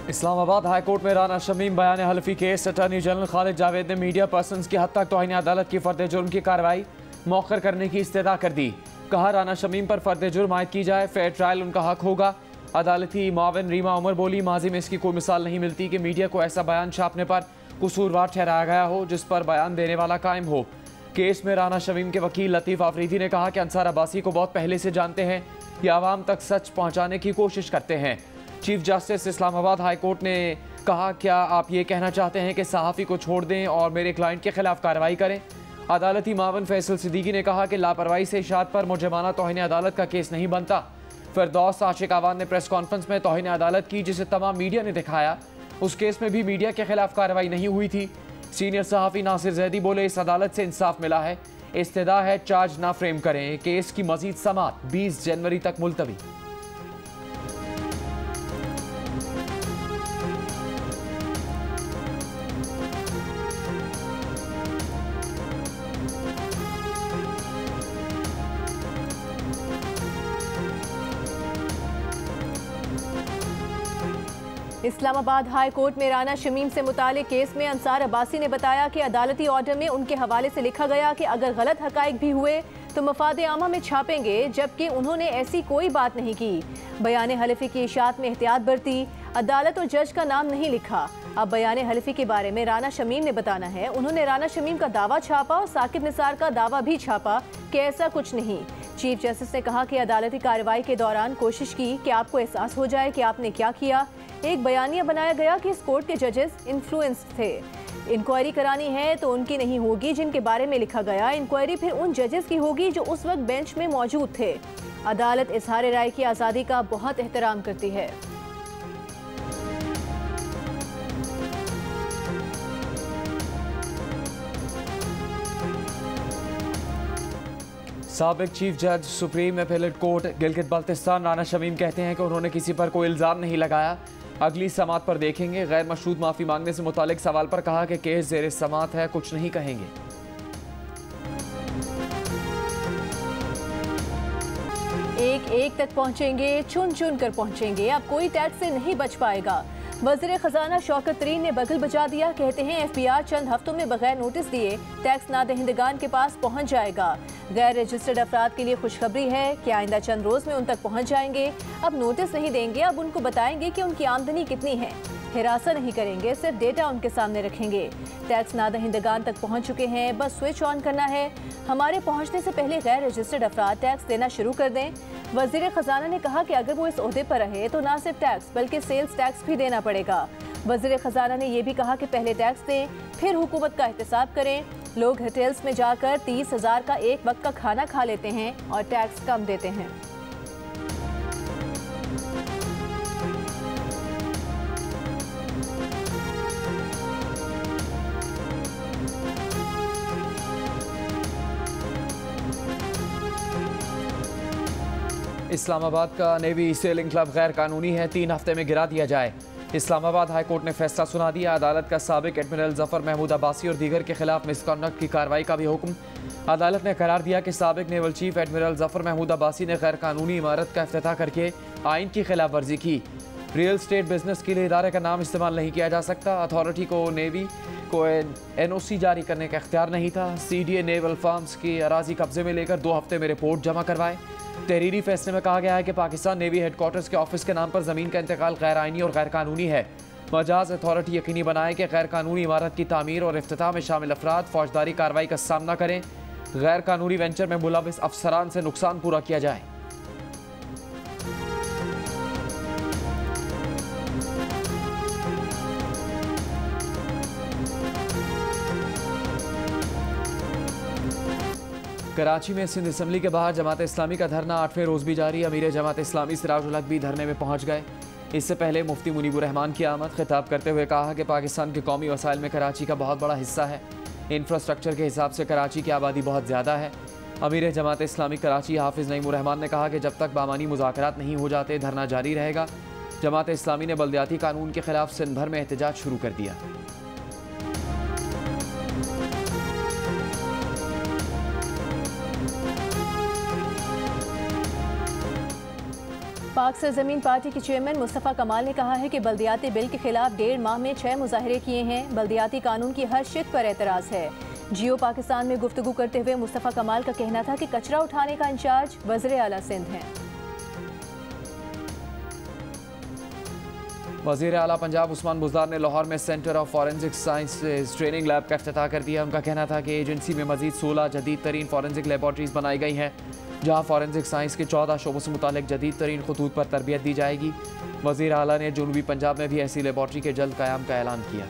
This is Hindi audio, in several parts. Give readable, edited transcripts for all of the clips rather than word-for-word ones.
इस्लामाबाद हाई कोर्ट में राना शमीम बयान हल्फी case. Attorney general Khalid Javed ने मीडिया पर्सन्स की हद तक तौहीन अदालत की फर्द जुर्म की कार्रवाई मौखर करने की इस्तदा कर दी। कहा राना शमीम पर फर्द जुर्म आयद की जाए, फेयर ट्रायल उनका हक होगा। अदालती मावन रीमा उमर बोली, माजी में इसकी कोई मिसाल नहीं मिलती कि मीडिया को ऐसा बयान छापने पर कसूरवार ठहराया गया हो जिस पर बयान देने वाला कायम हो। केस में राना शमीम के वकील लतीफ़ आफरीदी ने कहा कि अंसार अब्बासी को बहुत पहले से जानते हैं, ये आवाम तक सच पहुँचाने की कोशिश करते हैं। Chief justice Islamabad high court ने कहा, क्या आप ये कहना चाहते हैं कि सहाफ़ी को छोड़ दें और मेरे क्लाइंट के खिलाफ कार्रवाई करें? अदालती मावन फैसल सिद्दीकी ने कहा कि लापरवाही से इशात पर मुजरिमाना तौहीन अदालत का केस नहीं बनता। फिरदौस आशिक आवान ने प्रेस कॉन्फ्रेंस में तौहीन अदालत की जिसे तमाम मीडिया ने दिखाया। उस केस में भी मीडिया के खिलाफ कार्रवाई नहीं हुई थी। सीनियर सहाफ़ी नासिर जैदी बोले, इस अदालत से इंसाफ मिला है, इस्तदा है चार्ज ना फ्रेम करें। केस की मजीद समात 20 जनवरी तक मुलतवी। इस्लामाबाद हाई कोर्ट में राना शमीम से मुतालिक केस में अंसार अब्बासी ने बताया कि अदालती ऑर्डर में उनके हवाले से लिखा गया कि अगर गलत हकाइक भी हुए तो मफाद आमा में छापेंगे, जबकि उन्होंने ऐसी कोई बात नहीं की। बयान हल्फी की इशात में एहतियात बरती, अदालत और जज का नाम नहीं लिखा। अब बयान हल्फी के बारे में राना शमीम ने बताना है। उन्होंने राना शमीम का दावा छापा और साकिब निसार का दावा भी छापा कि ऐसा कुछ नहीं। चीफ जस्टिस ने कहा कि अदालती कार्रवाई के दौरान कोशिश की कि आपको एहसास हो जाए कि आपने क्या किया। एक बयानिया बनाया गया कि इस कोर्ट के जजेस इन्फ्लुएंस्ड थे। इंक्वायरी करानी है तो उनकी नहीं होगी जिनके बारे में लिखा गया, इंक्वायरी फिर उन जजेस की होगी जो उस वक्त बेंच में मौजूद थे। अदालत इजहार राय की आज़ादी का बहुत एहतराम करती है। साबिक चीफ जज supreme appellate court Gilgit Baltistan Rana Shamim कहते हैं कि उन्होंने किसी पर कोई इल्ज़ाम नहीं लगाया, अगली समात पर देखेंगे। गैर मशरूत माफ़ी मांगने से मुतालिक सवाल पर कहा कि केस ज़ेर समात है, कुछ नहीं कहेंगे। एक एक तक पहुंचेंगे, चुन चुन कर पहुंचेंगे, अब कोई टैक्स से नहीं बच पाएगा। वज़ीर खजाना शौकत तरीन ने बगल बजा दिया। कहते हैं एफबीआर चंद हफ्तों में बगैर नोटिस दिए टैक्स नादहिंदगान के पास पहुंच जाएगा। गैर रजिस्टर्ड अफराद के लिए खुशखबरी है कि आइंदा चंद रोज में उन तक पहुंच जाएंगे। अब नोटिस नहीं देंगे, अब उनको बताएंगे कि उनकी आमदनी कितनी है। हिरासत नहीं करेंगे, सिर्फ डेटा उनके सामने रखेंगे। टैक्स नादहिंदगान तक पहुंच चुके हैं, बस स्विच ऑन करना है। हमारे पहुंचने से पहले गैर रजिस्टर्ड अफराद टैक्स देना शुरू कर दें। वज़ीर खजाना ने कहा कि अगर वो इस ओहदे पर रहे तो ना सिर्फ टैक्स बल्कि सेल्स टैक्स भी देना पड़ेगा। वज़ीर खजाना ने यह भी कहा कि पहले टैक्स दें, फिर हुकूमत का एहतसाब करें। लोग होटल्स में जाकर 30,000 का एक वक्त का खाना खा लेते हैं और टैक्स कम देते हैं। इस्लामाबाद का नेवी सेलिंग क्लब गैर कानूनी है, 3 हफ्ते में गिरा दिया जाए। इस्लामाबाद हाई कोर्ट ने फैसला सुना दिया। अदालत का साबिक एडमिरल जफर महमूद अब्बासी और दीगर के खिलाफ मिसकॉन्डक्ट की कार्रवाई का भी हुक्म। अदालत ने करार दिया कि साबिक naval chief admiral Zafar Mahmood Abbasi ने गैर कानूनी इमारत का इफ्तिताह करके आइन की खिलाफ वर्जी की। रियल स्टेट बिजनेस के लिए इदारे का नाम इस्तेमाल नहीं किया जा सकता। अथॉरिटी को नेवी को NOC जारी करने का इख्तियार नहीं था। CDA नेवल फार्म्स की अराजी कब्जे में लेकर 2 हफ्ते में रिपोर्ट जमा करवाए। तहरीरी फैसले में कहा गया है कि पाकिस्तान नेवी हेडक्वार्टर्स के ऑफिस के नाम पर ज़मीन का इंतकाल गैर आइनी और गैर कानूनी है। मजाज अथॉरिटी यकीनी बनाए कि गैर कानूनी इमारत की तामीर और इफ्तिताह में शामिल अफराद फौजदारी कार्रवाई का सामना करें। गैर कानूनी वेंचर में मुलविस अफसरान से नुकसान पूरा किया जाए। कराची में सिंध असम्बली के बाहर जमात इस्लामी का धरना 8वें रोज़ भी जारी। अमीर जमात इस्लामी सिराजुल हक भी धरने में पहुंच गए। इससे पहले मुफ्ती मुनीबुर रहमान की आमद। खिताब करते हुए कहा कि पाकिस्तान के कौमी वसाइल में कराची का बहुत बड़ा हिस्सा है। इंफ्रास्ट्रक्चर के हिसाब से कराची की आबादी बहुत ज़्यादा है। अमीर जमात इस्लामी कराची हाफिज़ नईमुर रहमान ने कहा कि जब तक बामानी मुज़ाकरात नहीं हो जाते धरना जारी रहेगा। जमात इस्लामी ने बल्दियाती कानून के खिलाफ सिंध भर में एहतजाज शुरू कर दिया। पाक सरजमीन पार्टी के चेयरमैन मुस्तफ़ा कमाल ने कहा है कि बल्दियाती बिल के खिलाफ 1.5 माह में 6 मुजाहरे किए हैं। बल्दियाती कानून की हर शिक पर एतराज़ है। जियो पाकिस्तान में गुफ्तगू करते हुए मुस्तफ़ा कमाल का कहना था कि कचरा उठाने का इंचार्ज वज़ीर आला सिंध हैं। वज़ीर आला पंजाब उस्मान बुज़दार ने लाहौर में centre of forensic sciences training lab का इफ्तिताह कर दिया। उनका कहना था कि एजेंसी में मजीद 16 जदीद तरीन फॉरेंसिक लेबॉर्ट्रीज बनाई गई हैं, जहाँ फॉरेंसिक साइंस के 14 शोबों से मुतालिक जदीद तरीन खतूत पर तरबियत दी जाएगी। वज़ीर आला ने जनूबी पंजाब में भी ऐसी लेबॉर्ट्री के जल्द क़याम का ऐलान किया।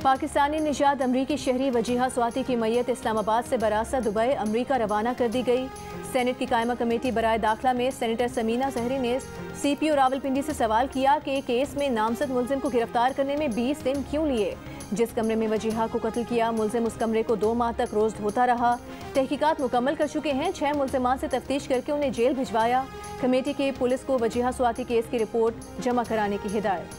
पाकिस्तानी निजात अमरीकी शहरी वजीहा स्वाति की मैयत इस्लामाबाद से बरासा दुबई अमरीका रवाना कर दी गई। सेनेट की कायमा कमेटी बराए दाखिला में सेनेटर समीना जहरी ने CPO रावलपिंडी से सवाल किया कि केस में नामजद मुलजिम को गिरफ्तार करने में 20 दिन क्यों लिए। जिस कमरे में वजीहा को कत्ल किया, मुलजिम उस कमरे को 2 माह तक रोज धोता रहा। तहकीकात मुकम्मल कर चुके हैं। 6 मुलजिमान से तफ्तीश करके उन्हें जेल भिजवाया। कमेटी की पुलिस को वजीहा स्वाति केस की रिपोर्ट जमा कराने की हिदायत।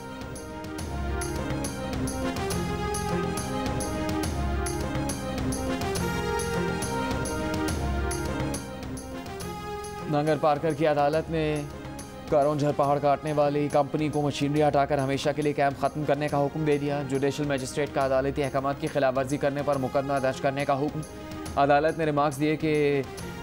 नंगर पार्कर की अदालत ने करौंझर पहाड़ काटने वाली कंपनी को मशीनरी हटाकर हमेशा के लिए कैंप खत्म करने का हुक्म दे दिया। जुडिशल मजिस्ट्रेट का अदालती अहकामात की खिलाफ वर्जी करने पर मुकदमा दर्ज करने का हुक्म। अदालत ने रिमार्क्स दिए कि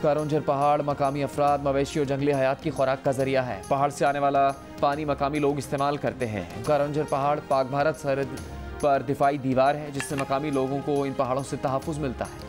करौंझर पहाड़ मकामी अफराद, मवेशी और जंगली हयात की खुराक का जरिया है। पहाड़ से आने वाला पानी मकामी लोग इस्तेमाल करते हैं। करौंझर पहाड़ पाक भारत सरहद पर दिफाई दीवार है, जिससे मकामी लोगों को इन पहाड़ों से तहफ़्फ़ुज़ मिलता है।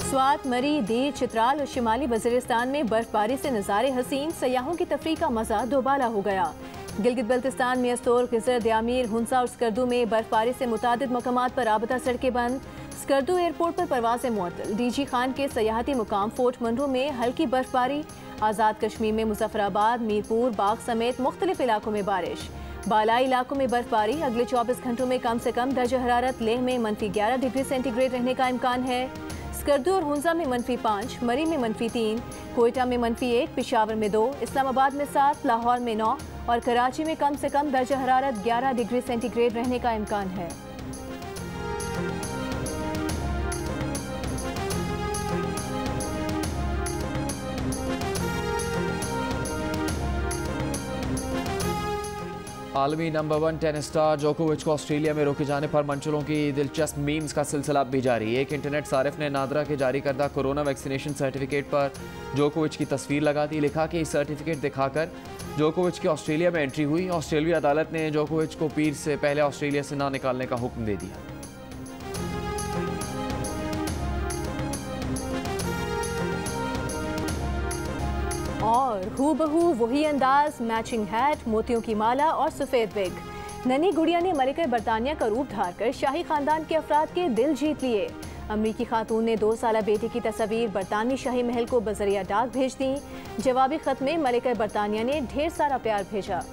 स्वात, मरी, दीर, चित्राल और शिमाली वज़ीरिस्तान में बर्फबारी से नज़ारे हसीन, सयाहों की तफरीह का मज़ा दोबाला हो गया। गिलगित बल्तिस्तान में अस्तोर, गिजर, दयामीर, हुंसा और स्कर्दू में बर्फबारी से मुतादिद मकामात पर राबता सड़कें बंद। स्कर्दू एयरपोर्ट पर परवाज़ें मुअत्तल। DG खान के सयाहती मुकाम फोर्ट मनरो में हल्की बर्फबारी। आज़ाद कश्मीर में मुजफ्फराबाद, मीरपुर, बाग समेत मुख्तलिफ इलाकों में बारिश। बालाई इलाकों में बर्फबारी। अगले 24 घंटों में कम से कम दर्जा हरारत लेह में -11 डिग्री सेंटीग्रेड रहने का इम्कान है। स्कर्दू और हुंजा में -5, मरी में -3, कोयटा में -1, पेशावर में 2, इस्लामाबाद में 7, लाहौर में 9 और कराची में कम से कम दर्जा हरारत 11 डिग्री सेंटीग्रेड रहने का इम्कान है। आलमी नंबर 1 टेनिस स्टार जोकोविच को ऑस्ट्रेलिया में रोके जाने पर मंचलों की दिलचस्प मीम्स का सिलसिला भी जारी। एक इंटरनेट सारिफ ने नादरा के जारी करदा कोरोना वैक्सीनेशन सर्टिफिकेट पर जोकोविच की तस्वीर लगा दी। लिखा कि इस सर्टिफिकेट दिखाकर जोकोविच की ऑस्ट्रेलिया में एंट्री हुई। ऑस्ट्रेलियाई अदालत ने जोकोविच को पीर से पहले ऑस्ट्रेलिया से ना निकालने का हुक्म दे दिया। और हूबहू वही अंदाज, मैचिंग हैट, मोतियों की माला और सफ़ेद विग। नन्ही गुड़िया ने मलिका बरतानिया का रूप धारकर शाही खानदान के अफराद के दिल जीत लिए। अमरीकी खातून ने 2 साला बेटे की तस्वीर बरतानवी शाही महल को बजरिया डाक भेज दी। जवाबी खत में मलिका बरतानिया ने ढेर सारा प्यार भेजा।